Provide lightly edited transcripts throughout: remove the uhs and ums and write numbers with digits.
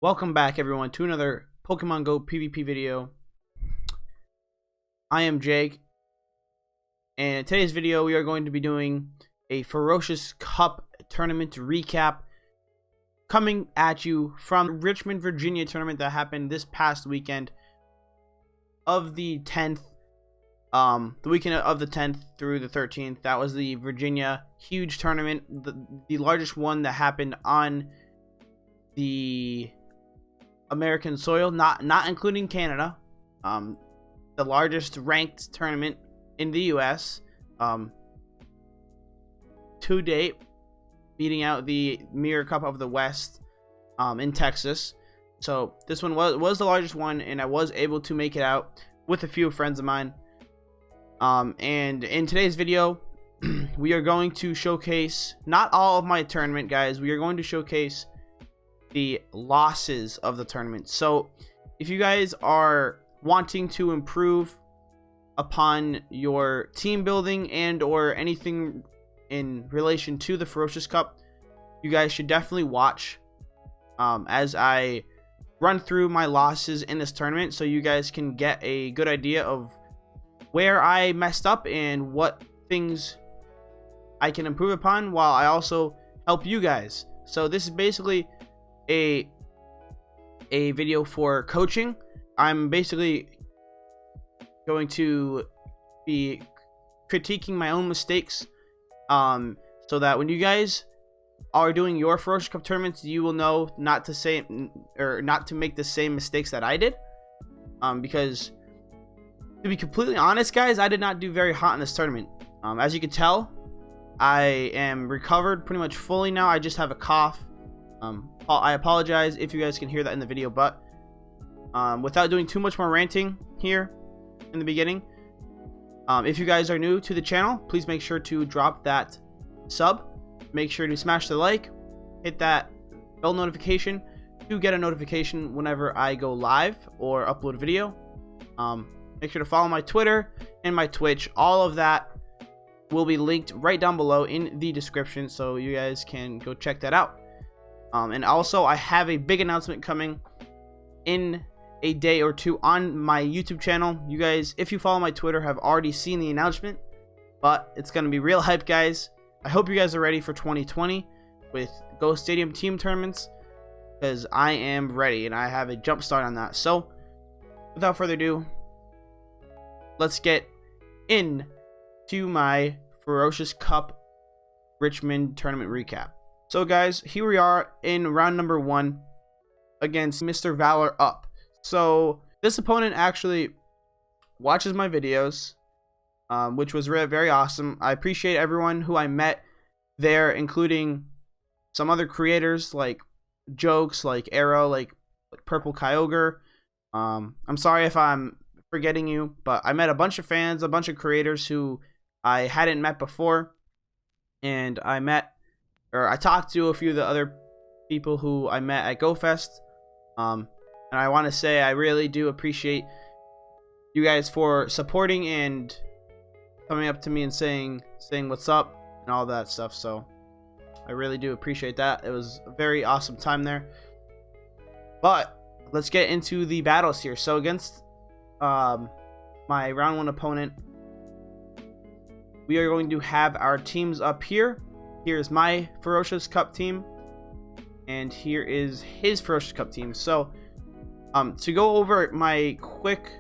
Welcome back, everyone, to another Pokemon Go PvP video. I am Jake, and in today's video we are going to be doing a Ferocious Cup tournament recap coming at you from Richmond, Virginia tournament that happened this past weekend of the 10th, the weekend of the 10th through the 13th. That was the Virginia huge tournament, the largest one that happened on the American soil, not including Canada. The largest ranked tournament in the US to date, beating out the Mirror Cup of the West in Texas. So this one was the largest one, and I was able to make it out with a few friends of mine. And in today's video we are going to showcase not all of my tournament, guys. We are going to showcase the losses of the tournament. So if you guys are wanting to improve upon your team building and or anything in relation to the Ferocious Cup, you guys should definitely watch as I run through my losses in this tournament, so you guys can get a good idea of where I messed up and what things I can improve upon, while I also help you guys. So this is basically a video for coaching. I'm basically going to be critiquing my own mistakes, so that when you guys are doing your Ferocious Cup tournaments, you will know not to say or not to make the same mistakes that I did. Because to be completely honest, guys, I did not do very hot in this tournament. As you can tell, I am recovered pretty much fully now. I just have a cough. I apologize if you guys can hear that in the video, but without doing too much more ranting here in the beginning, if you guys are new to the channel, please make sure to drop that sub, make sure to smash the like, hit that bell notification to get a notification whenever I go live or upload a video. Make sure to follow my Twitter and my Twitch. All of that will be linked right down below in the description, so you guys can go check that out. And also, I have a big announcement coming in a day or two on my YouTube channel. You guys, if you follow my Twitter, have already seen the announcement, but it's going to be real hype, guys. I hope you guys are ready for 2020 with Go Stadium team tournaments, because I am ready and I have a jump start on that. So without further ado, let's get into my Ferocious Cup Richmond tournament recap. So guys, here we are in round number 1 against Mr. Valor Up. So this opponent actually watches my videos, which was very awesome. I appreciate everyone who I met there, including some other creators like Jokes, like Arrow, like Purple Kyogre. I'm sorry if I'm forgetting you, but I met a bunch of fans, a bunch of creators who I hadn't met before, and I talked to a few of the other people who I met at GoFest, and I want to say I really do appreciate you guys for supporting and coming up to me and saying what's up and all that stuff. So I really do appreciate that. It was a very awesome time there. But let's get into the battles here. So against my round 1 opponent, we are going to have our teams up here. Here's my Ferocious Cup team, and here is his Ferocious Cup team. So to go over my quick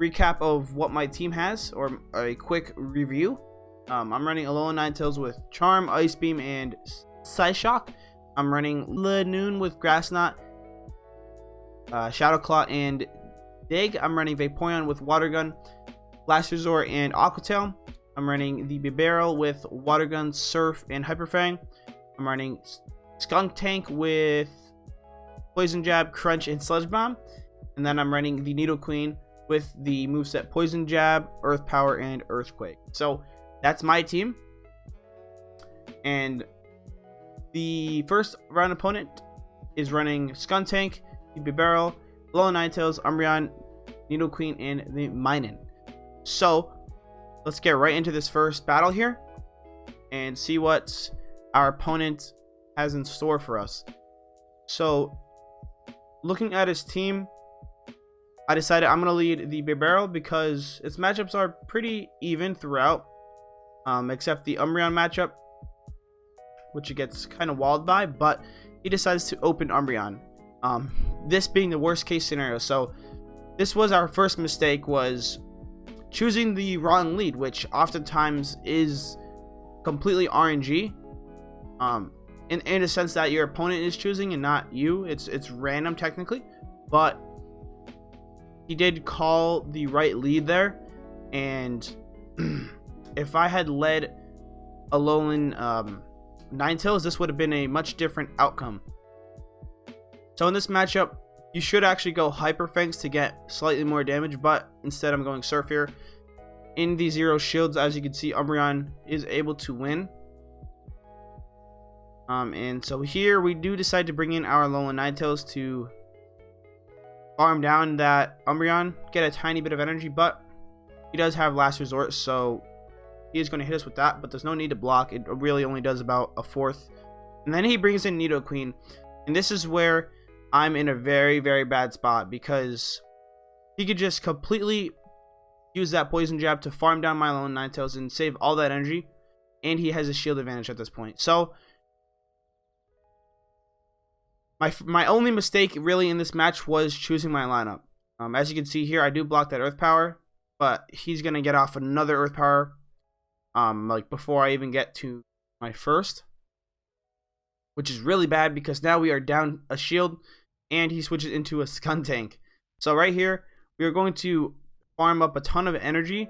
recap of what my team has, or a quick review, I'm running Alolan Ninetales with Charm, Ice Beam, and Psyshock. I'm running Lanoon with Grass Knot, Shadow Claw, and Dig. I'm running Vaporeon with Water Gun, Last Resort, and Aqua Tail. I'm running the Bibarel with Water Gun, Surf, and Hyper Fang. I'm running Skunk Tank with Poison Jab, Crunch, and Sludge Bomb. And then I'm running the Needle Queen with the moveset Poison Jab, Earth Power, and Earthquake. So that's my team. And the first round opponent is running Skunk Tank, the Bibarel, Alolan Ninetales, Umbreon, Needle Queen, and the Minun. So let's get right into this first battle here and see what our opponent has in store for us. So looking at his team, I decided I'm going to lead the Barbarrel because its matchups are pretty even throughout, except the Umbreon matchup, which it gets kind of walled by, but he decides to open Umbreon, this being the worst case scenario. So this was our first mistake, was choosing the wrong lead, which oftentimes is completely RNG, in a sense that your opponent is choosing and not you. It's random technically, but he did call the right lead there, and if I had led Alolan Ninetales, this would have been a much different outcome. So in this matchup, you should actually go Hyper Fangs to get slightly more damage, but instead I'm going Surf here. In the zero shields, as you can see, Umbreon is able to win. And so here we do decide to bring in our Alolan Ninetales to farm down that Umbreon, get a tiny bit of energy, but he does have Last Resort, so he is going to hit us with that, but there's no need to block. It really only does about a fourth. And then he brings in Nidoqueen, and this is where I'm in a very, very bad spot, because he could just completely use that Poison Jab to farm down my Alolan Ninetales and save all that energy, and he has a shield advantage at this point. So my only mistake really in this match was choosing my lineup. As you can see here, I do block that Earth Power, but he's gonna get off another Earth Power, like before I even get to my first, which is really bad because now we are down a shield, and he switches into a Skuntank. So right here, we are going to farm up a ton of energy,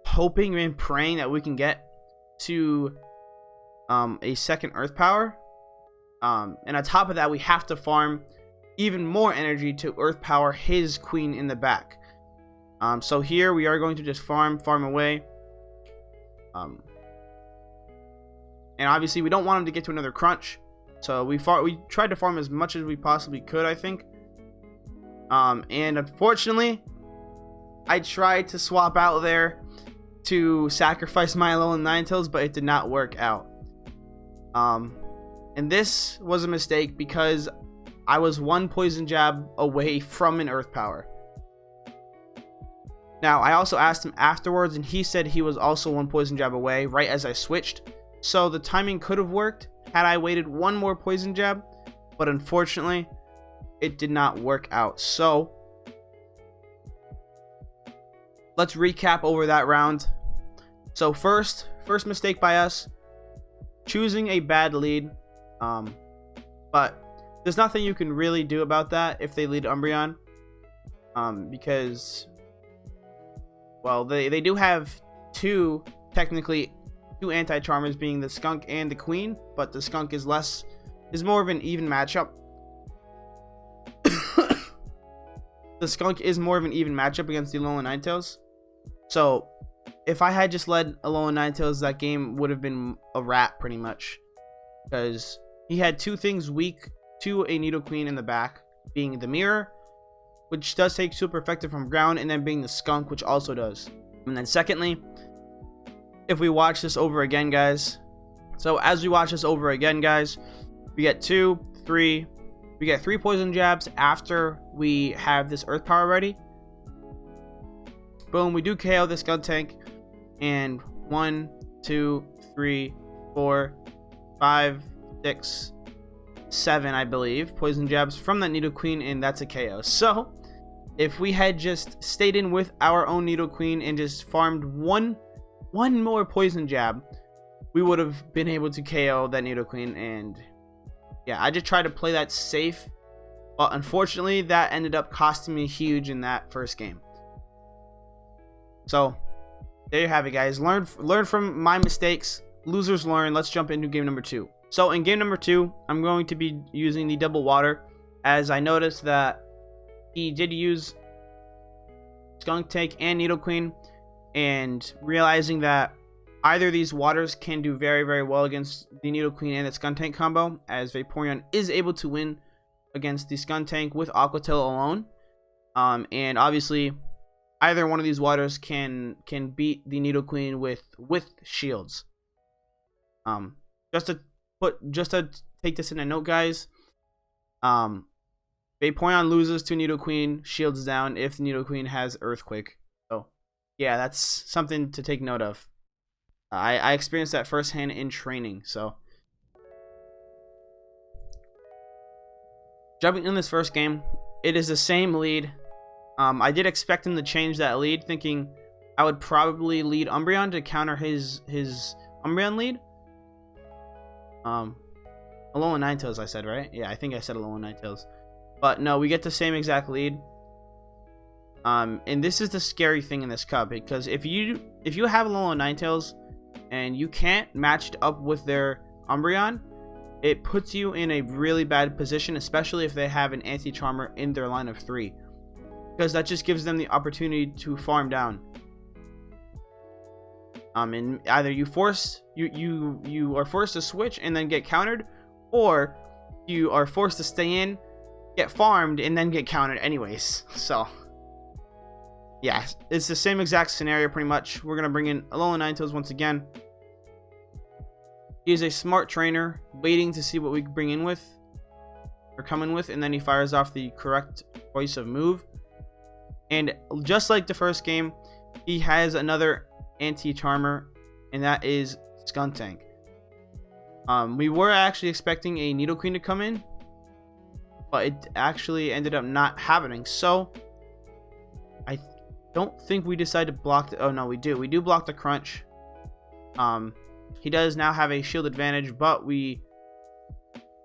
hoping and praying that we can get to a second Earth Power. And on top of that, we have to farm even more energy to Earth Power his Queen in the back. So here we are going to just farm away. And obviously we don't want him to get to another crunch. So we tried to farm as much as we possibly could, I think. And unfortunately, I tried to swap out there to sacrifice my Alolan Ninetales, but it did not work out. And this was a mistake because I was one Poison Jab away from an Earth Power. Now, I also asked him afterwards, and he said he was also one Poison Jab away right as I switched. So the timing could have worked had I waited one more Poison Jab, but unfortunately, it did not work out. So let's recap over that round. So first mistake by us, choosing a bad lead. But there's nothing you can really do about that if they lead Umbreon, because, well, they do have technically two anti-charmers, being the Skunk and the Queen, but the Skunk is more of an even matchup. The Skunk is more of an even matchup against the Alolan Ninetales. So if I had just led Alolan Ninetales, that game would have been a wrap pretty much, because he had two things weak to a Nidoqueen in the back, being the Mirror, which does take super effective from ground, and then being the Skunk, which also does. And then secondly, if we watch this over again, guys, so as we watch this over again, guys, we get three Poison Jabs after we have this Earth Power ready. Boom, we do KO this Skuntank, and 1, 2, 3, 4, 5, 6, 7, I believe, Poison Jabs from that Nidoqueen, and that's a KO. So if we had just stayed in with our own Nidoqueen and just farmed one more Poison Jab, we would have been able to KO that Nidoqueen. And yeah, I just tried to play that safe, but unfortunately that ended up costing me huge in that first game. So there you have it, guys. Learn from my mistakes. Losers learn. Let's jump into game number 2. So in game number 2, I'm going to be using the double water, as I noticed that he did use Skuntank and Nidoqueen, and realizing that either of these waters can do very, very well against the Nidoqueen and the Skuntank combo, as Vaporeon is able to win against the Skuntank with Aqua Tail alone. And obviously, either one of these waters can beat the Nidoqueen with shields. Just to take this in a note, guys, Vaporeon loses to Nidoqueen, shields down if Nidoqueen has Earthquake. So, yeah, that's something to take note of. I experienced that firsthand in training. So, jumping in this first game, it is the same lead. I did expect him to change that lead, thinking I would probably lead Umbreon to counter his Umbreon lead. Alolan Ninetales, I said, right? Yeah, I think I said Alolan Ninetales. But no, we get the same exact lead. And this is the scary thing in this cup, because if you have Alolan Ninetales and you can't match it up with their Umbreon, it puts you in a really bad position, especially if they have an anti-charmer in their line of 3, because that just gives them the opportunity to farm down. And either you are forced to switch and then get countered, or you are forced to stay in, get farmed, and then get countered anyways. So yeah, it's the same exact scenario pretty much. We're gonna bring in Alolan Ninetales once again. He is a smart trainer, waiting to see what we bring in with, or come in with, and then he fires off the correct choice of move. And just like the first game, he has another anti-charmer, and that is Skuntank. We were actually expecting a Nidoqueen to come in, but it actually ended up not happening. So I don't think we decided to block the... Oh no, we do block the crunch. He does now have a shield advantage, but we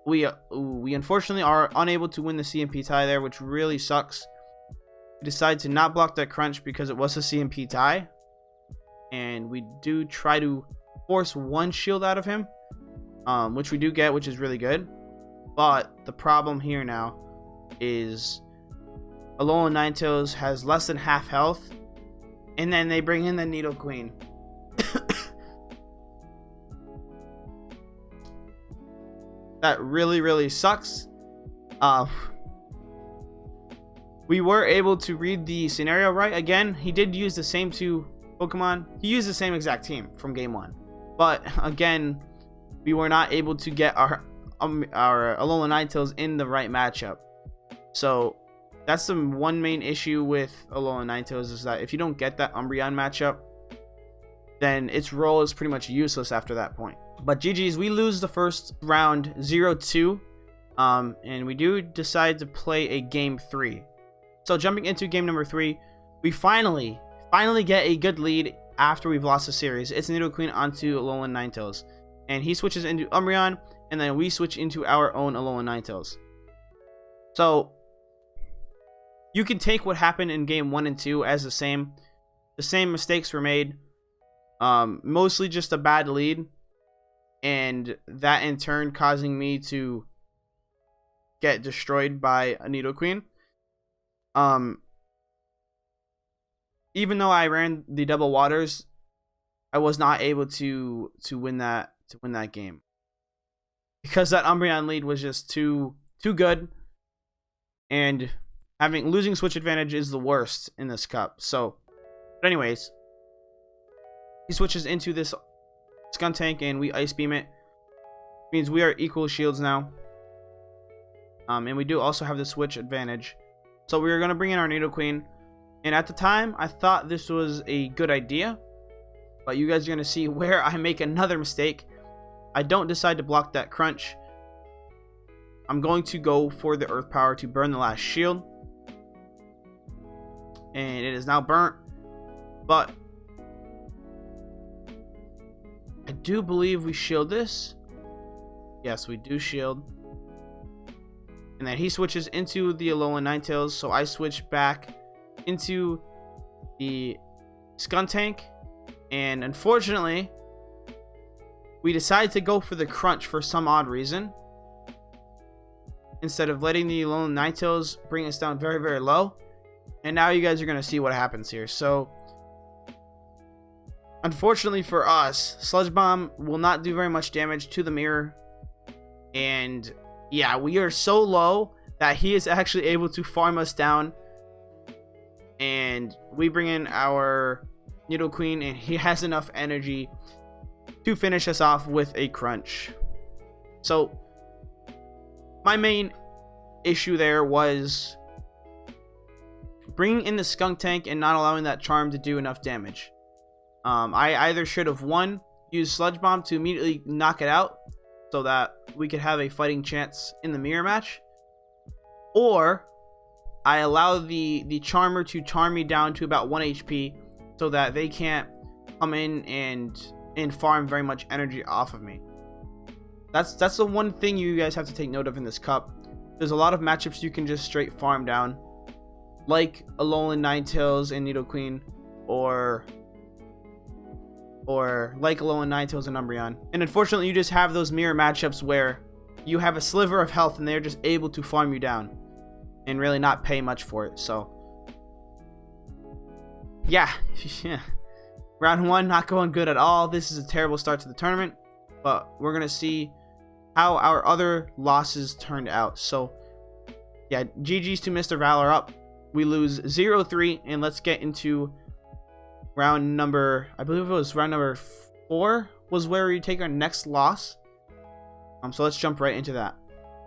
unfortunately are unable to win the CMP tie there, which really sucks. We decided to not block that crunch because it was a CMP tie, and we do try to force one shield out of him, which we do get, which is really good. But the problem here now is Alolan Ninetales has less than half health, and then they bring in the Nidoqueen. That really sucks. We were able to read the scenario right. Again, he did use the same 2 Pokemon. He used the same exact team from game 1. But again, we were not able to get our Alolan Ninetales in the right matchup. So that's the one main issue with Alolan Ninetales, is that if you don't get that Umbreon matchup, then its role is pretty much useless after that point. But GG's, we lose the first round 0-2, and we do decide to play a game 3. So jumping into game number 3, we finally get a good lead after we've lost the series. It's Nidoqueen onto Alolan Ninetales, and he switches into Umbreon, and then we switch into our own Alolan Ninetales. So you can take what happened in game 1 and 2 as the same. The same mistakes were made, mostly just a bad lead, and that in turn causing me to get destroyed by a Nidoqueen. Even though I ran the double waters, I was not able to win that game, because that Umbreon lead was just too good, and losing switch advantage is the worst in this cup. So, but anyways, he switches into this Skuntank and we Ice Beam it. Means we are equal shields now. And we do also have the switch advantage. So we are going to bring in our Nidoqueen. And at the time, I thought this was a good idea. But you guys are going to see where I make another mistake. I don't decide to block that crunch. I'm going to go for the Earth Power to burn the last shield. And it is now burnt. But I do believe we shield this. Yes, we do shield. And then he switches into the Alolan Ninetales, so I switch back into the Skuntank. And unfortunately, we decide to go for the crunch for some odd reason, instead of letting the Alolan Ninetales bring us down very low. And now you guys are going to see what happens here. So unfortunately for us, Sludge Bomb will not do very much damage to the mirror. And yeah, we are so low that he is actually able to farm us down. And we bring in our Nidoqueen, and he has enough energy to finish us off with a crunch. So my main issue there was bringing in the skunk tank and not allowing that charm to do enough damage. I either should have used sludge bomb to immediately knock it out so that we could have a fighting chance in the mirror match, or I allow the charmer to charm me down to about 1 HP so that they can't come in and farm very much energy off of me. That's the one thing you guys have to take note of in this cup. There's a lot of matchups you can just straight farm down, like Alolan Ninetales and Nidoqueen, or like Alolan Ninetales and Umbreon. And unfortunately, you just have those mirror matchups where you have a sliver of health and they're just able to farm you down and really not pay much for it. So yeah. Round 1 not going good at all. This is a terrible start to the tournament, but we're gonna see how our other losses turned out. So yeah, GG's to Mr. Valor up. We lose 0-3, and let's get into round number, I believe it was round number 4 was where we take our next loss. So let's jump right into that.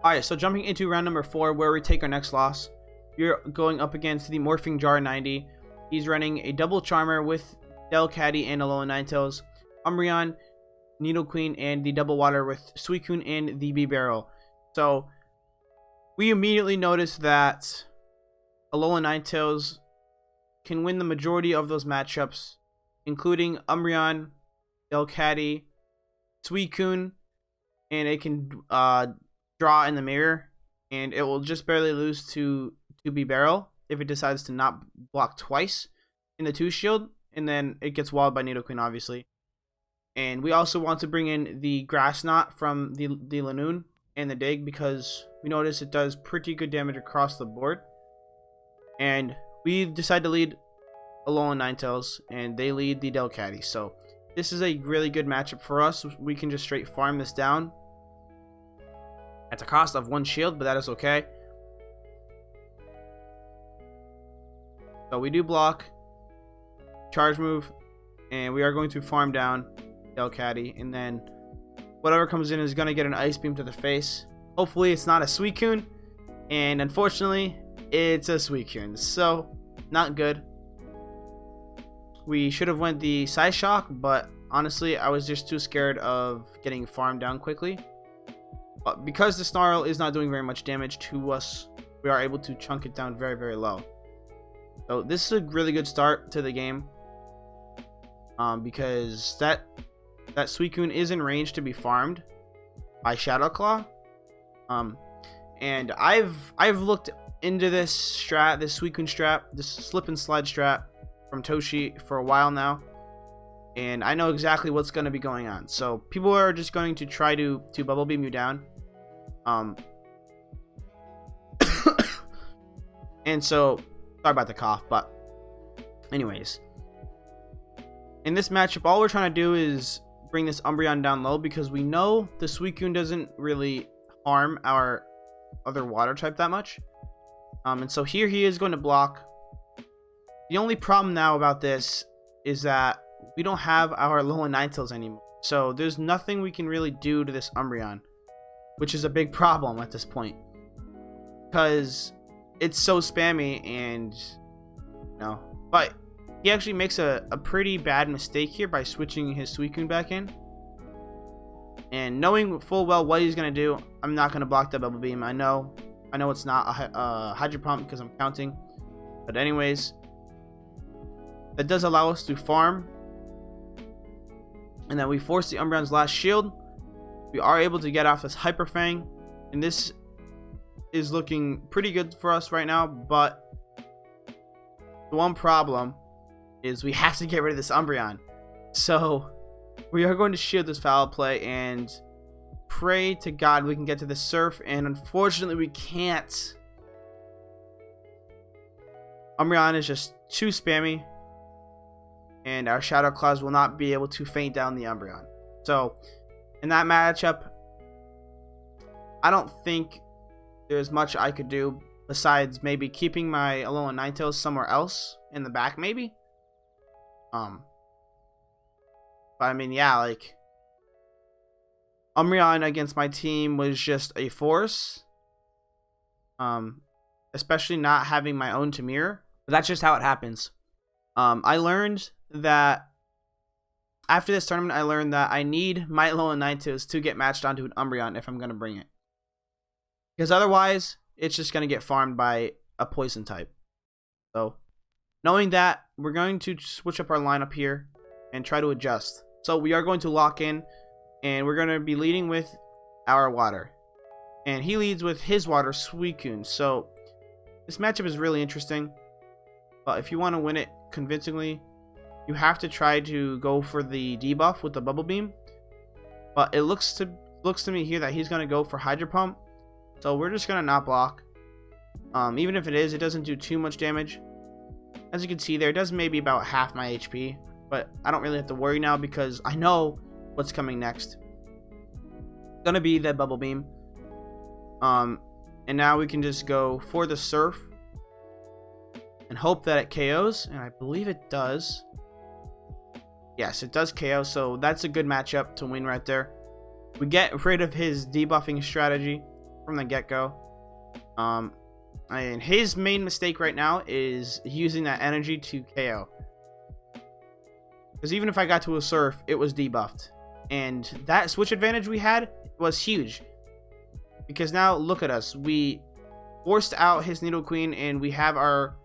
Alright, so jumping into round number 4 where we take our next loss, we're going up against the Morphing Jar 90. He's running a double Charmer with Delcatty and Alolan Ninetales, Umbreon, Nidoqueen, and the double water with Suicune and the Bibarel. So we immediately noticed that Alolan Ninetales can win the majority of those matchups, including Umbreon, Delcatty, Suicune, and it can draw in the mirror, and it will just barely lose to Bibarel if it decides to not block twice in the 2 shield, and then it gets walled by Nidoqueen, obviously. And we also want to bring in the Grass Knot from the Lanoon and the Dig, because we notice it does pretty good damage across the board. And we decide to lead Alolan Ninetales, and they lead the Delcatty. So this is a really good matchup for us. We can just straight farm this down at the cost of 1 shield, but that is okay. So we do block, charge move, and we are going to farm down Delcatty, and then whatever comes in is going to get an Ice Beam to the face. Hopefully it's not a Suicune, and unfortunately it's a Suicune, so not good. We should have went the Psyshock, but honestly I was just too scared of getting farmed down quickly. But because the Snarl is not doing very much damage to us, we are able to chunk it down very, very low. So this is a really good start to the game, because that Suicune is in range to be farmed by Shadow Claw. And I've looked into this strat, this Suicune strat, this slip and slide strat from Toshi for a while now, and I know exactly what's going to be going on. So people are just going to try to bubble beam you down, and so sorry about the cough, but anyways, in this matchup all we're trying to do is bring this Umbreon down low, because we know the Suicune doesn't really harm our other water type that much. And so here he is going to block. The only problem now about this is that we don't have our Alolan Ninetales anymore, so there's nothing we can really do to this Umbreon, which is a big problem at this point, because it's so spammy. And but he actually makes a pretty bad mistake here by switching his Suicune back in, and knowing full well what he's gonna do, I'm not gonna block that bubble beam. I know it's not a Hydro Pump because I'm counting, but anyways, that does allow us to farm, and then we force the Umbreon's last shield. We are able to get off this Hyper Fang, and this is looking pretty good for us right now, but the one problem is we have to get rid of this Umbreon. So we are going to shield this foul play and pray to God we can get to the Surf, and unfortunately we can't. Umbreon is just too spammy, and our Shadow Claws will not be able to feint down the Umbreon. So in that matchup, I don't think there's much I could do besides maybe keeping my Alolan Ninetales somewhere else in the back, maybe. But I mean, yeah, like, Umbreon against my team was just a force, especially not having my own Tamir. But that's just how it happens. I learned that after this tournament, I learned that I need Milo and Ninetales to get matched onto an Umbreon if I'm going to bring it. Because otherwise, it's just going to get farmed by a poison type. So, knowing that, we're going to switch up our lineup here and try to adjust. So, we are going to lock in, and we're going to be leading with our water. And he leads with his water, Suicune. So, this matchup is really interesting. But if you want to win it convincingly, you have to try to go for the debuff with the Bubble Beam. But it looks to me here that he's going to go for Hydro Pump. So we're just going to not block. Even if it doesn't do too much damage. As you can see there, it does maybe about half my HP. But I don't really have to worry now because I know what's coming next. It's going to be the Bubble Beam. And now we can just go for the Surf. And hope that it KOs. And I believe it does. Yes, it does KO, so that's a good matchup to win right there. We get rid of his debuffing strategy from the get-go. And his main mistake right now is using that energy to KO. Because even if I got to a Surf, it was debuffed. And that switch advantage we had was huge. Because now, look at us. We forced out his Nidoqueen, and we have our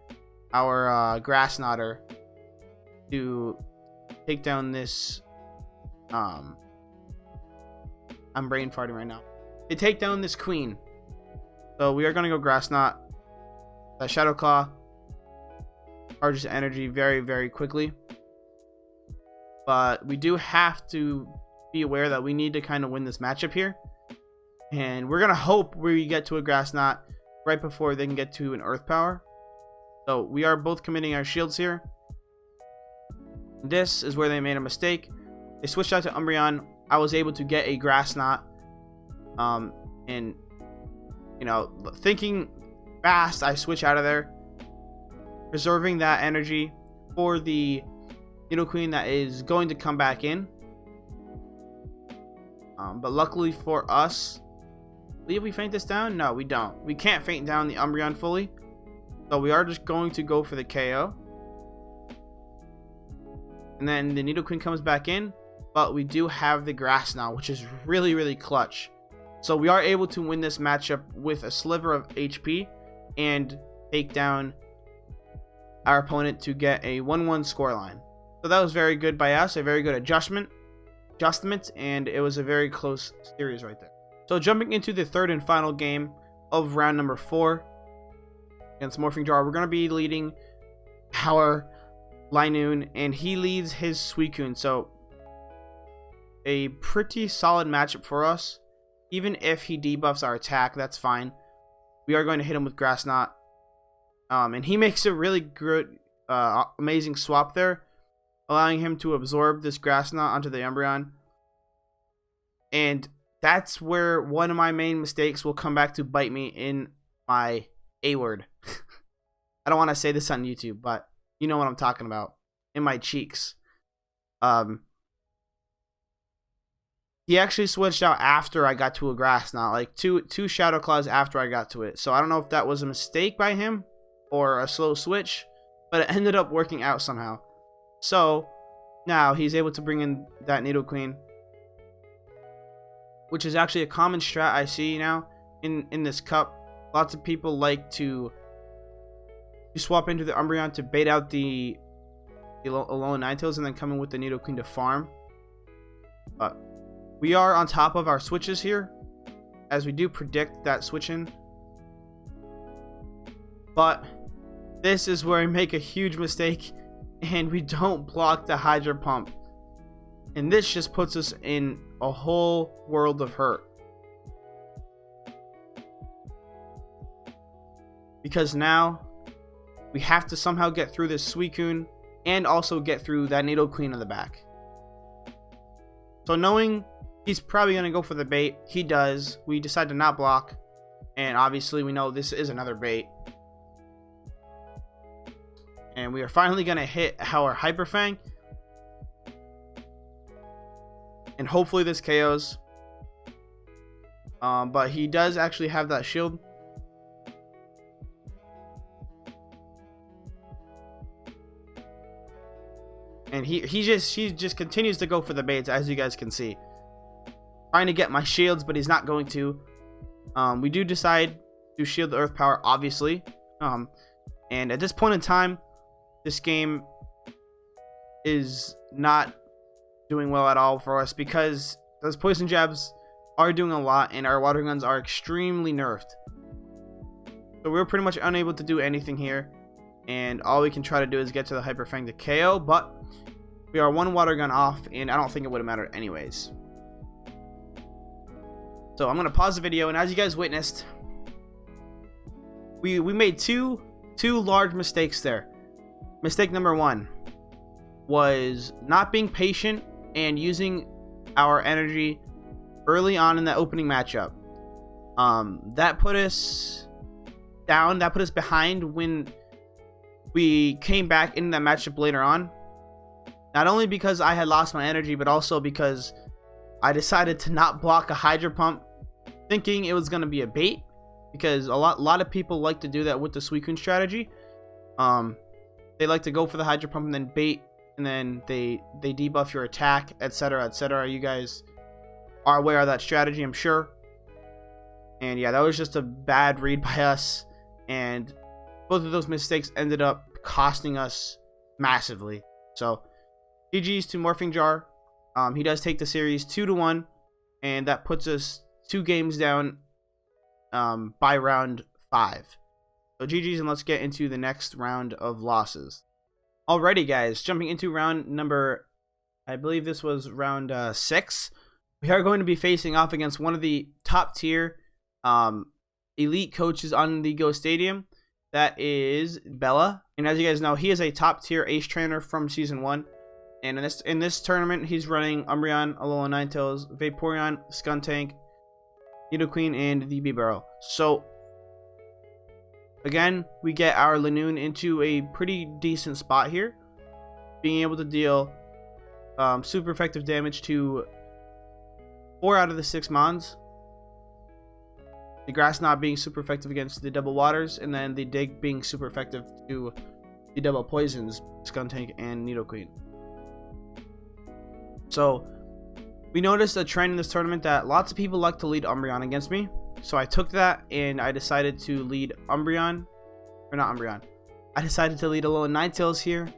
Grass Knotter to take down this I'm brain farting right now. They take down this queen. So we are going to go Grass Knot. That Shadow Claw charges energy very, very quickly. But we do have to be aware that we need to kind of win this matchup here. And we're going to hope we get to a Grass Knot right before they can get to an Earth Power. So we are both committing our shields here. This is where they made a mistake. They switched out to Umbreon. I was able to get a Grass Knot. And, you know, thinking fast, I switch out of there. Preserving that energy for the Nidoqueen that is going to come back in. But luckily for us, I believe we faint this down? No, we don't. We can't faint down the Umbreon fully. So we are just going to go for the KO. And then the Nidoqueen comes back in. But we do have the Grass now, which is really, really clutch. So we are able to win this matchup with a sliver of HP. And take down our opponent to get a 1-1 scoreline. So that was very good by us. A very good adjustment. And it was a very close series right there. So jumping into the third and final game of round number 4. Against Morphing Jar, we're going to be leading our Linoon, and he leads his Suicune. So a pretty solid matchup for us. Even if he debuffs our attack, that's fine. We are going to hit him with Grass Knot. And he makes a really good, amazing swap there, allowing him to absorb this Grass Knot onto the Umbreon. And that's where one of my main mistakes will come back to bite me in my A-word. I don't want to say this on YouTube, but you know what I'm talking about. In my cheeks. He actually switched out after I got to a Grass Knot. Like two Shadow Claws after I got to it. So I don't know if that was a mistake by him or a slow switch. But it ended up working out somehow. So now he's able to bring in that Nidoqueen. Which is actually a common strat I see now in this cup. Lots of people like to swap into the Umbreon to bait out the Alolan Ninetales and then come in with the Nidoqueen to farm. But we are on top of our switches here, as we do predict that switch in. But this is where we make a huge mistake and we don't block the Hydro Pump. And this just puts us in a whole world of hurt. Because now we have to somehow get through this Suicune and also get through that Nidoqueen in the back. So knowing he's probably going to go for the bait, he does. We decide to not block. And obviously we know this is another bait. And we are finally going to hit our Hyper Fang. And hopefully this KOs. But he does actually have that shield. And he just continues to go for the baits, as you guys can see. Trying to get my shields, but he's not going to. We do decide to shield the earth power, obviously. And at this point in time, this game is not doing well at all for us, because those poison jabs are doing a lot, and our water guns are extremely nerfed. So we're pretty much unable to do anything here, and all we can try to do is get to the Hyper Fang to KO, but we are one water gun off, and I don't think it would have mattered anyways. So I'm going to pause the video, and as you guys witnessed, we made two large mistakes there. Mistake number one was not being patient and using our energy early on in that opening matchup. That put us down, that put us behind when we came back into that matchup later on. Not only because I had lost my energy, but also because I decided to not block a Hydro Pump, thinking it was going to be a bait, because a lot of people like to do that with the Suicune strategy. They like to go for the Hydro Pump and then bait, and then they debuff your attack, etc., etc. You guys are aware of that strategy, I'm sure. And yeah, that was just a bad read by us, and both of those mistakes ended up costing us massively. So GG's to Morphing Jar. He does take the series 2-1, and that puts us 2 games down by round 5. So GG's, and let's get into the next round of losses. Alrighty guys, jumping into round number, I believe this was round 6. We are going to be facing off against one of the top tier elite coaches on the Go Stadium. That is Bella, and as you guys know, he is a top tier ace trainer from season 1. And in this tournament, he's running Umbreon, Alolan Ninetales, Vaporeon, Skuntank, Nidoqueen, and the Bibarel. So again, we get our Lanoon into a pretty decent spot here, being able to deal super effective damage to 4 out of the 6 Mons. The Grass Knot being super effective against the double waters, and then the Dig being super effective to the double poisons, Skuntank and Nidoqueen. So we noticed a trend in this tournament that lots of people like to lead Umbreon against me. So I took that and I decided to lead Umbreon, or not Umbreon. I decided to lead Alolan Ninetales here.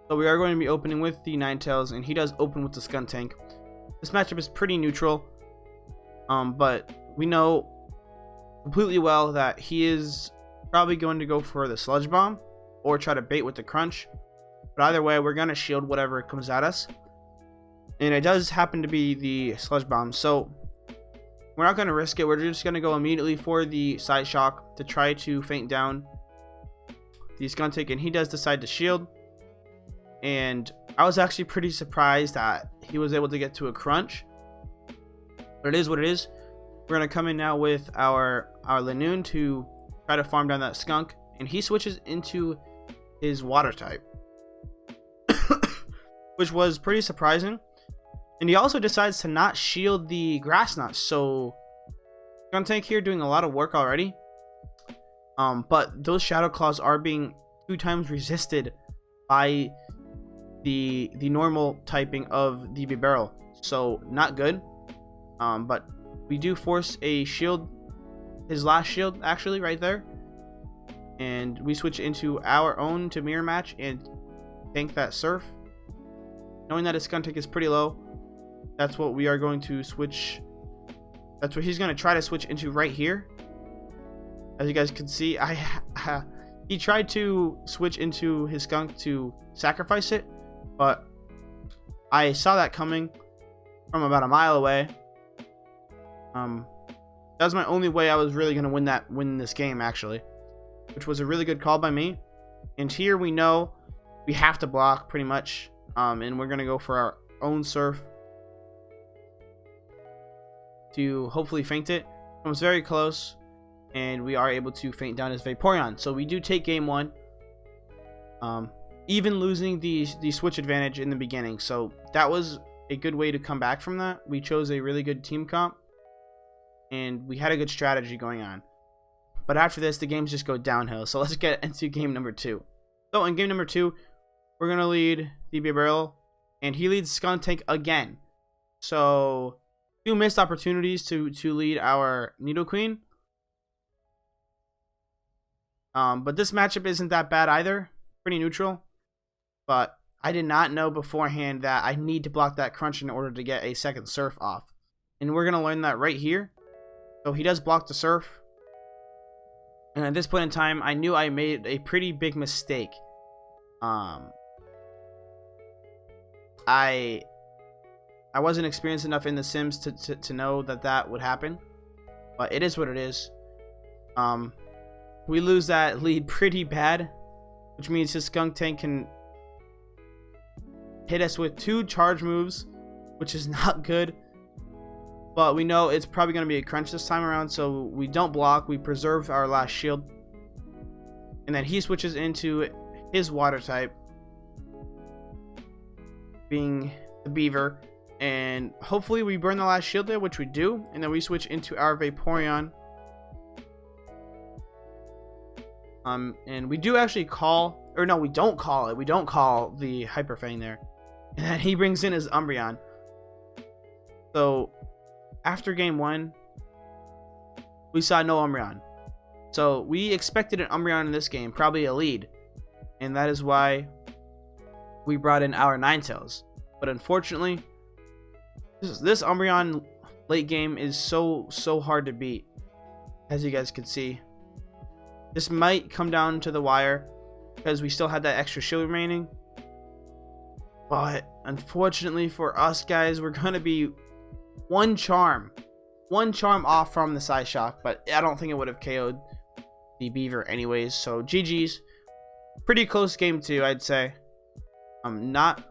So we are going to be opening with the Ninetales, and he does open with the Skuntank. This matchup is pretty neutral, but we know completely well that he is probably going to go for the Sludge Bomb or try to bait with the Crunch. But either way, we're going to shield whatever comes at us. And it does happen to be the Sludge Bomb, so we're not going to risk it. We're just going to go immediately for the Side Shock to try to feint down the Skuntank, and he does decide to shield. And I was actually pretty surprised that he was able to get to a Crunch. But it is what it is. We're going to come in now with our Lanoon to try to farm down that Skunk, and he switches into his Water type, which was pretty surprising. And he also decides to not shield the Grass Knot, so Skuntank here doing a lot of work already. But those Shadow Claws are being 2 times resisted by the normal typing of the Bibarel, so not good. But we do force a shield, his last shield actually right there, and we switch into our own to mirror match and tank that Surf, knowing that his Skuntank is pretty low. That's what we are going to switch. That's what he's going to try to switch into right here. As you guys can see, he tried to switch into his Skunk to sacrifice it, but I saw that coming from about a mile away. That was my only way I was really going to win this game, actually, which was a really good call by me. And here we know we have to block pretty much, and we're going to go for our own Surf to hopefully feint it. It was very close, and we are able to feint down his Vaporeon. So we do take game 1, even losing the switch advantage in the beginning. So that was a good way to come back from that. We chose a really good team comp, and we had a good strategy going on. But after this, the games just go downhill. So let's get into game number 2. So in game number 2, we're gonna lead the Barrel, and he leads Skuntank again. So 2 missed opportunities to lead our Nidoqueen. But this matchup isn't that bad either. Pretty neutral. But I did not know beforehand that I need to block that crunch in order to get a second surf off. And we're going to learn that right here. So he does block the surf. And at this point in time, I knew I made a pretty big mistake. I wasn't experienced enough in The Sims to know that would happen. But it is what it is. We lose that lead pretty bad, which means his Skuntank can hit us with 2 charge moves, which is not good. But we know it's probably going to be a crunch this time around, so we don't block. We preserve our last shield. And then he switches into his water type, being the Beaver. And hopefully we burn the last shield there, which we do. And then we switch into our Vaporeon. And we do actually call, or no, we don't call it. We don't call the Hyper Fang there. And then he brings in his Umbreon. So after game 1, we saw no Umbreon. So we expected an Umbreon in this game, probably a lead. And that is why we brought in our Ninetales. But unfortunately, this Umbreon late game is so hard to beat, as you guys can see. This might come down to the wire because we still had that extra shield remaining. But unfortunately for us, guys, we're going to be one charm off from the Psy Shock. But I don't think it would have KO'd the Beaver anyways. So GG's. Pretty close game 2, I'd say. Not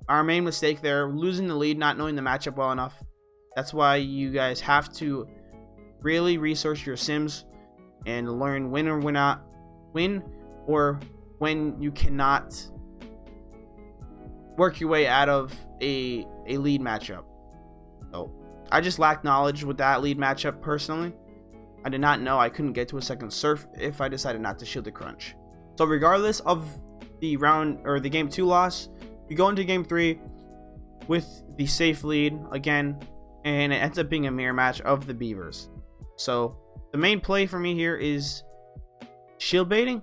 our main mistake there. Losing the lead, not knowing the matchup well enough. That's why you guys have to really research your Sims and learn when or when you cannot work your way out of a lead matchup. So I just lacked knowledge with that lead matchup personally. I did not know I couldn't get to a second surf if I decided not to shield the crunch. So regardless of the round or the game 2 loss, we go into game 3 with the safe lead again, and it ends up being a mirror match of the Beavers. So the main play for me here is shield baiting.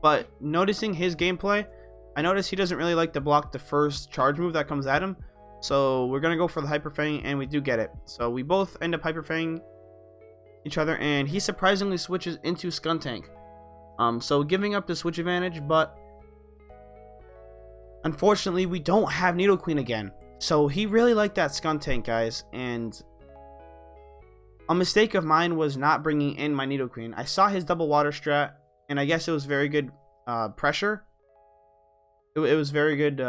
But noticing his gameplay, I noticed he doesn't really like to block the first charge move that comes at him. So we're going to go for the Hyper Fang, and we do get it. So we both end up Hyper Fang each other, and he surprisingly switches into Skuntank. So giving up the switch advantage, but unfortunately we don't have Nidoqueen again. So he really liked that Skuntank, guys, and a mistake of mine was not bringing in my Nidoqueen. I saw his double water strat, and I guess it was very good pressure. It was very good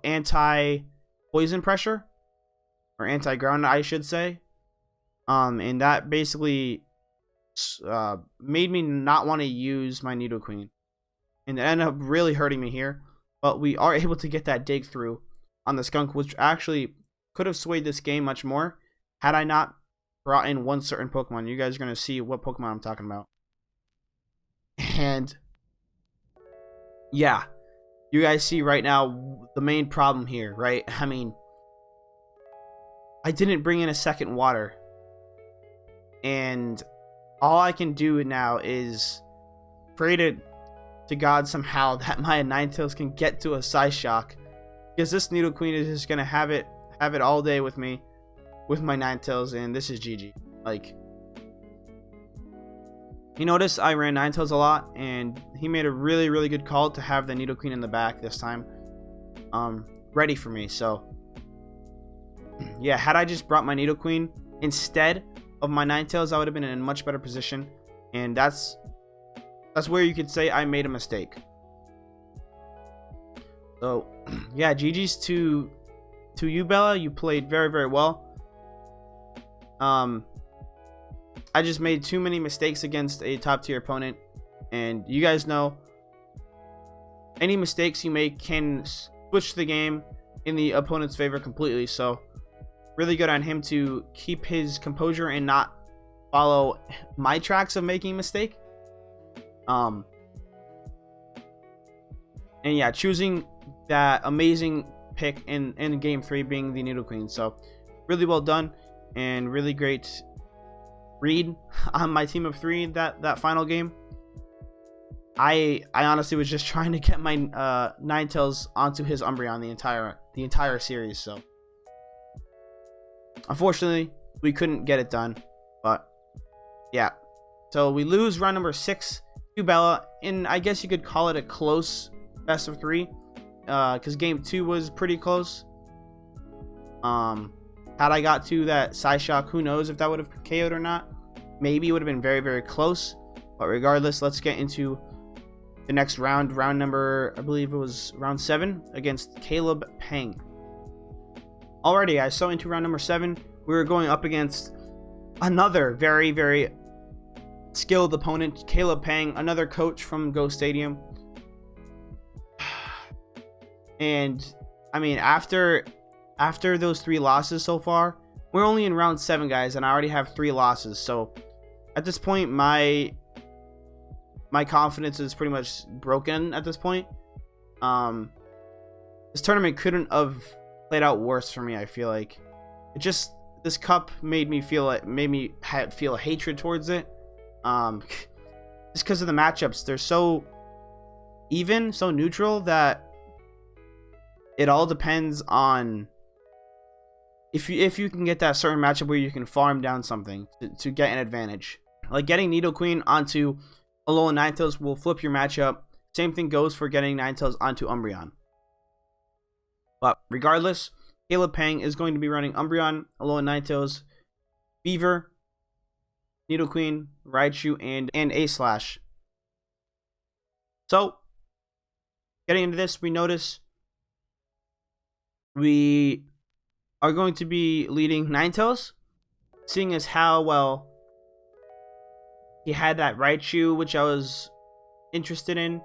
anti-poison pressure, or anti-ground, I should say. And that basically made me not want to use my Nidoqueen, and it ended up really hurting me here. But we are able to get that dig through on the Skunk, which actually could have swayed this game much more had I not brought in one certain Pokemon. You guys are going to see what Pokemon I'm talking about. And yeah, you guys see right now the main problem here, right? I mean, I didn't bring in a second water, and all I can do now is pray to God somehow that my Ninetales can get to a Psy Shock, because this Nidoqueen is just gonna have it all day with me, with my Ninetales, and this is GG. Like, you notice I ran Ninetales a lot, and he made a really good call to have the Nidoqueen in the back this time, ready for me. So yeah, had I just brought my Nidoqueen instead of my Ninetales, I would have been in a much better position, and that's where you could say I made a mistake. So yeah, GG's to you, Bella. You played very well. I just made too many mistakes against a top tier opponent, and you guys know any mistakes you make can switch the game in the opponent's favor completely. So really good on him to keep his composure and not follow my tracks of making a mistake. And yeah, choosing that amazing pick in game 3 being the Nidoqueen. So really well done and really great read on my team of 3 that final game. I honestly was just trying to get my Ninetales onto his Umbreon the entire series. So unfortunately, we couldn't get it done. But yeah, so we lose round number 6 to Bella, and I guess you could call it a close best of 3, because game 2 was pretty close. Had I got to that Psyshock, who knows if that would have KO'd or not. Maybe it would have been very, very close. But regardless, let's get into the next round. Round number, I believe it was round 7 against Caleb Pang. Already, I saw into round number 7. We were going up against another very, very skilled opponent, Caleb Pang, another coach from Go Stadium. And I mean, after those 3 losses so far, we're only in round 7, guys, and I already have 3 losses. So at this point, my confidence is pretty much broken at this point. This tournament couldn't have played out worse for me. I feel like this cup made me feel hatred towards it. Just because of the matchups, they're so even, so neutral, that it all depends on if you can get that certain matchup where you can farm down something to get an advantage. Like getting Nidoqueen onto Alolan Ninetales will flip your matchup. Same thing goes for getting Ninetales onto Umbreon. But regardless, Caleb Pang is going to be running Umbreon, Alolan Ninetales, Beaver, Nidoqueen, Raichu, and A-Slash. So, getting into this, we notice we are going to be leading Ninetales, seeing as how well he had that Raichu, which I was interested in.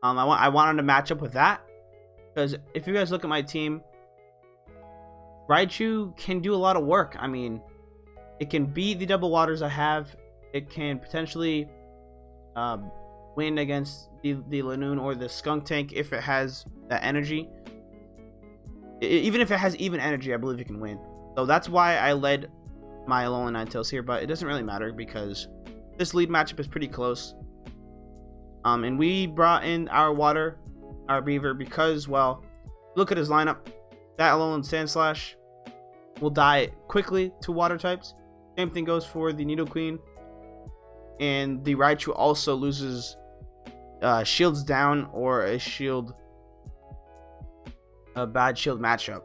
I wanted to match up with that, because if you guys look at my team, Raichu can do a lot of work. I mean, it can beat the double waters I have. It can potentially win against the Lanoon or the Skunk Tank if it has that energy. Even if it has even energy, I believe it can win. So that's why I led my Alolan Ninetales here, but it doesn't really matter because this lead matchup is pretty close. And we brought in our Beaver, because, well, look at his lineup. That Alolan Sandslash will die quickly to water types. Same thing goes for the Nidoqueen. And the Raichu also loses shields down or a bad shield matchup.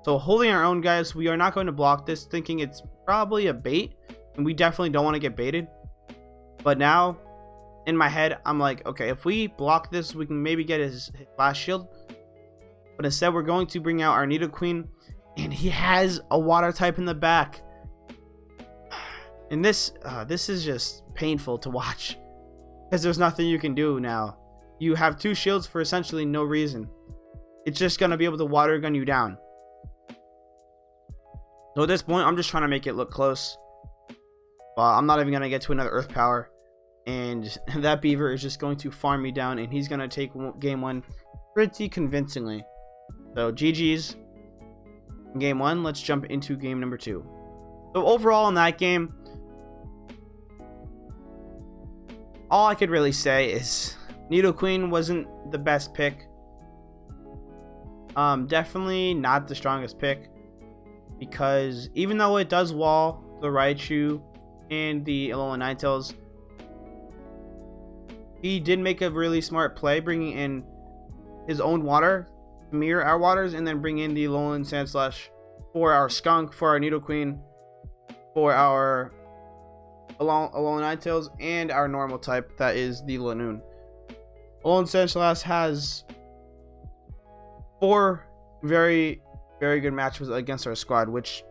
So holding our own, guys, we are not going to block this, thinking it's probably a bait, and we definitely don't want to get baited. But now, in my head, I'm like, okay, if we block this, we can maybe get his last shield. But instead, we're going to bring out our Nidoqueen, and he has a water type in the back. And this is just painful to watch, because there's nothing you can do now. You have 2 shields for essentially no reason. It's just going to be able to water gun you down. So at this point, I'm just trying to make it look close. Well, I'm not even going to get to another Earth Power. And that Beaver is just going to farm me down, and he's going to take game 1 pretty convincingly. So GG's in game 1. Let's jump into game number 2. So overall in that game, all I could really say is Nidoqueen wasn't the best pick. Definitely not the strongest pick, because even though it does wall the Raichu and the Alolan Ninetales, he did make a really smart play, bringing in his own water to mirror our waters, and then bring in the Alolan Sandslash for our Skunk, for our Nidoqueen, for our Alolan Ninetales, and our normal type, that is the Lanoon. Alolan Sandslash has 4 very, very good matches against our squad, which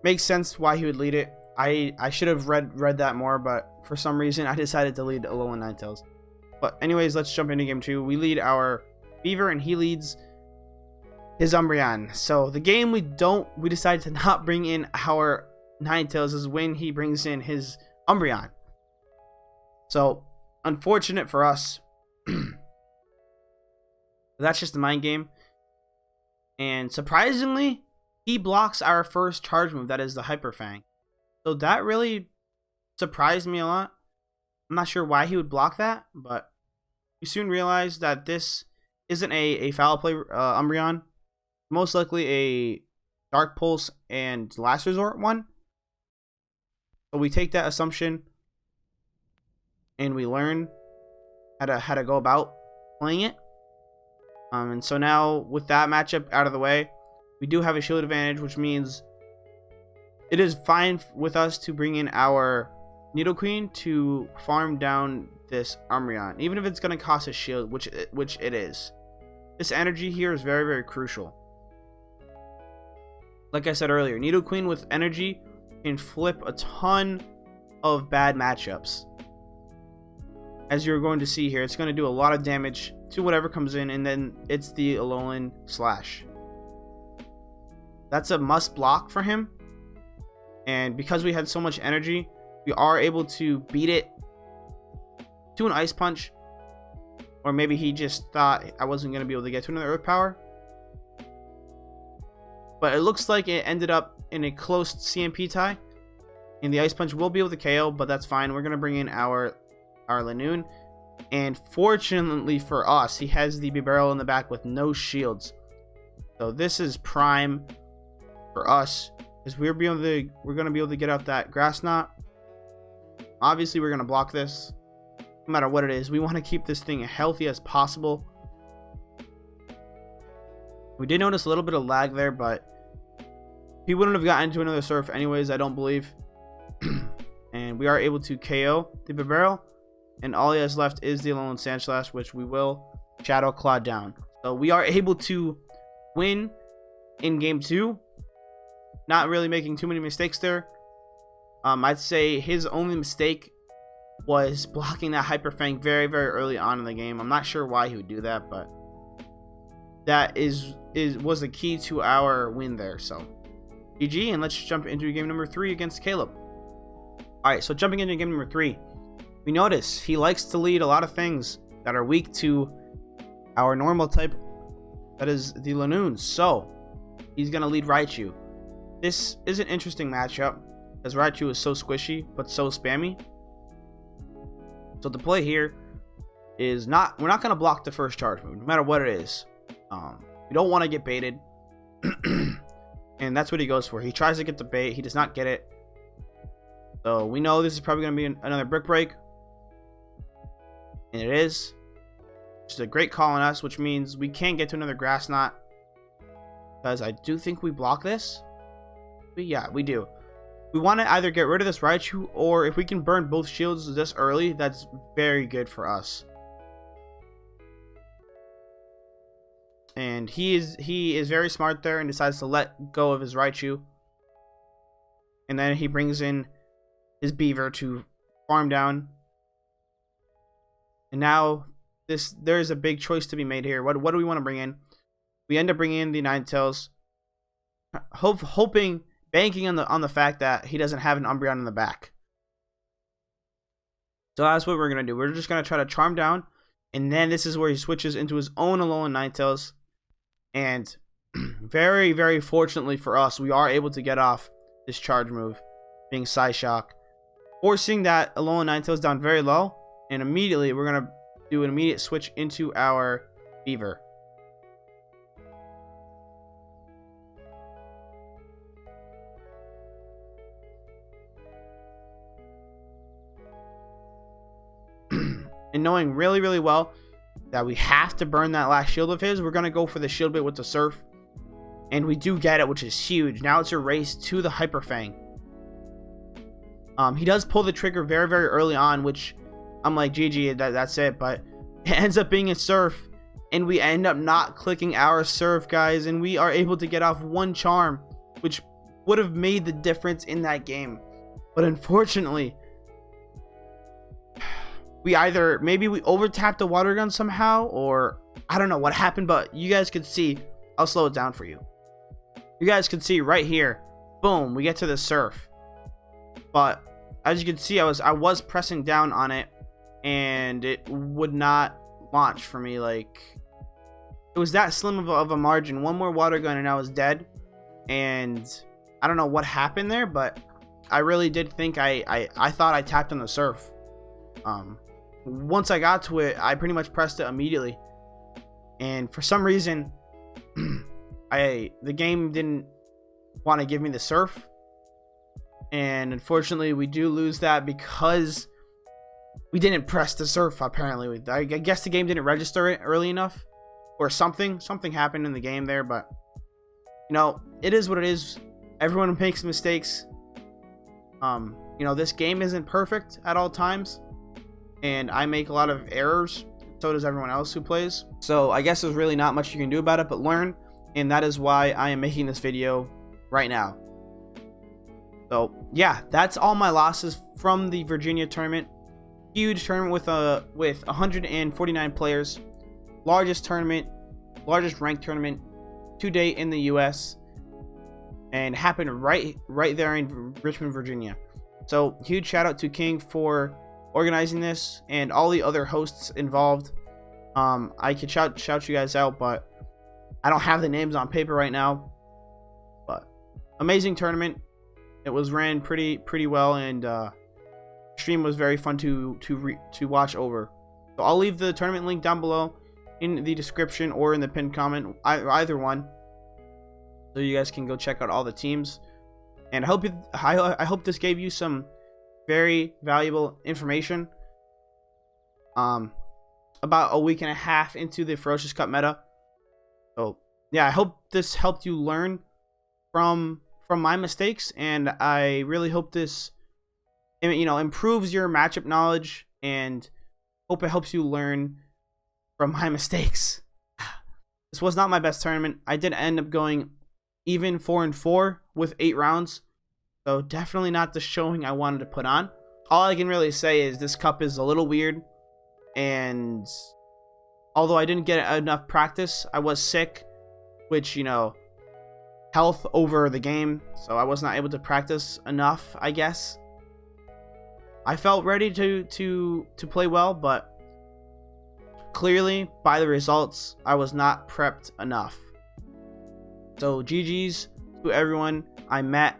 makes sense why he would lead it. I should have read that more, but for some reason I decided to lead Alolan Ninetales. But anyways, let's jump into game 2. We lead our Beaver, and he leads his Umbreon. So the game we decide to not bring in our Ninetales is when he brings in his Umbreon. So, unfortunate for us. That's just a mind game. And surprisingly, he blocks our first charge move, that is the Hyper Fang. So that really surprised me a lot. I'm not sure why he would block that, but we soon realized that this isn't a foul play Umbreon. Most likely a Dark Pulse and Last Resort one. So we take that assumption and we learn how to go about playing it. And so now with that matchup out of the way, we do have a shield advantage, which means it is fine with us to bring in our Nidoqueen to farm down this Umbreon, even if it's going to cost a shield, which it is. This energy here is very, very crucial. Like I said earlier, Nidoqueen with energy can flip a ton of bad matchups. As you're going to see here, it's going to do a lot of damage to whatever comes in, and then it's the Alolan Slash. That's a must block for him. And because we had so much energy, we are able to beat it to an Ice Punch. Or maybe he just thought I wasn't going to be able to get to another Earth Power. But it looks like it ended up in a close CMP tie. And the Ice Punch will be able to KO, but that's fine. We're going to bring in our Lanoon. And fortunately for us, he has the Bibarel in the back with no shields. So this is prime for us, because we're going to be able to get out that Grass Knot. Obviously, we're going to block this. No matter what it is, we want to keep this thing healthy as possible. We did notice a little bit of lag there, but he wouldn't have gotten into another Surf anyways, I don't believe. And we are able to KO the Bibarel. And all he has left is the Alolan Sandslash, which we will Shadow Claw down. So we are able to win in game 2. Not really making too many mistakes there. I'd say his only mistake was blocking that Hyper Fang very, very early on in the game. I'm not sure why he would do that, but that was the key to our win there. So GG, and let's jump into game number 3 against Caleb. Alright, so jumping into game number 3. We notice he likes to lead a lot of things that are weak to our normal type, that is the Lanoon. So he's going to lead Raichu. This is an interesting matchup, as Raichu is so squishy, but so spammy. So the play here is we're not going to block the first charge move, no matter what it is. We don't want to get baited. And that's what he goes for. He tries to get the bait. He does not get it. So we know this is probably going to be another Brick Break. And it is. Which is a great call on us, which means we can't get to another Grass Knot. Because I do think we block this. But yeah, we do. We want to either get rid of this Raichu, or if we can burn both shields this early, that's very good for us. And he is very smart there and decides to let go of his Raichu. And then he brings in his Beaver to farm down. And now there is a big choice to be made here. What do we want to bring in? We end up bringing in the Ninetales, hoping, banking on the fact that he doesn't have an Umbreon in the back. So that's what we're gonna do. We're just gonna try to charm down, and then this is where he switches into his own Alolan Ninetales. And very, very fortunately for us, we are able to get off this charge move, being Psyshock, forcing that Alolan Ninetales down very low. And immediately we're gonna do an immediate switch into our Beaver. And knowing really, really well that we have to burn that last shield of his, we're gonna go for the shield bait with the Surf. And we do get it, which is huge. Now it's a race to the Hyper Fang. He does pull the trigger very, very early on, which I'm like, GG, that's it. But it ends up being a Surf, and we end up not clicking our Surf, guys, and we are able to get off one charm, which would have made the difference in that game. But unfortunately, maybe we over-tapped the Water Gun somehow, or I don't know what happened, but you guys could see. I'll slow it down for you. You guys can see right here, boom, we get to the Surf. But as you can see, I was pressing down on it, and it would not launch for me. Like, it was that slim of a margin. One more water gun and I was dead. And I don't know what happened there, but I really did think I thought I tapped on the surf. Once I got to it, I pretty much pressed it immediately, and for some reason the game didn't want to give me the surf, and unfortunately we do lose that because we didn't press the surf. Apparently, I guess the game didn't register it early enough, or something happened in the game there. But you know, it is what it is. Everyone makes mistakes. You know, this game isn't perfect at all times, and I make a lot of errors. So does everyone else who plays. So I guess there's really not much you can do about it but learn, and that is why I am making this video right now. So yeah, that's all my losses from the Virginia tournament. Huge tournament with 149 players, largest ranked tournament to date in the US, and happened right there in Richmond, Virginia. So huge shout out to King for organizing this and all the other hosts involved. I could shout you guys out, but I don't have the names on paper right now. But amazing tournament. It was ran pretty well, and stream was very fun to watch over. So I'll leave the tournament link down below in the description or in the pinned comment, either one, so you guys can go check out all the teams. And I hope this gave you some very valuable information about a week and a half into the Ferocious Cup meta. So yeah, I hope this helped you learn from my mistakes, and I really hope this, you know, improves your matchup knowledge, and hope it helps you learn from my mistakes. This was not my best tournament. I did end up going even 4-4 with 8 rounds, so definitely not the showing I wanted to put on. All I can really say is this cup is a little weird, and although I didn't get enough practice, I was sick, which, you know, health over the game, so I was not able to practice enough, I guess. I felt ready to play well, but clearly by the results I was not prepped enough. So GG's to everyone I met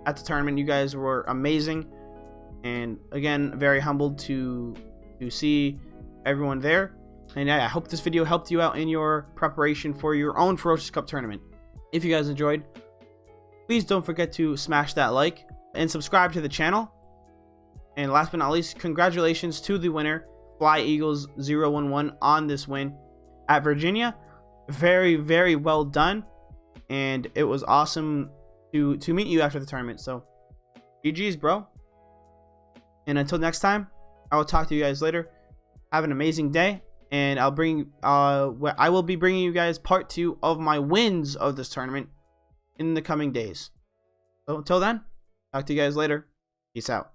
at the tournament. You guys were amazing, and again, very humbled to see everyone there. And yeah, I hope this video helped you out in your preparation for your own Ferocious Cup tournament. If you guys enjoyed, please don't forget to smash that like and subscribe to the channel. And last but not least, congratulations to the winner, Fly Eagles 011, on this win at Virginia. Very, very well done, and it was awesome to meet you after the tournament. So GG's, bro. And until next time, I will talk to you guys later. Have an amazing day, and I will be bringing you guys part 2 of my wins of this tournament in the coming days. So until then, talk to you guys later. Peace out.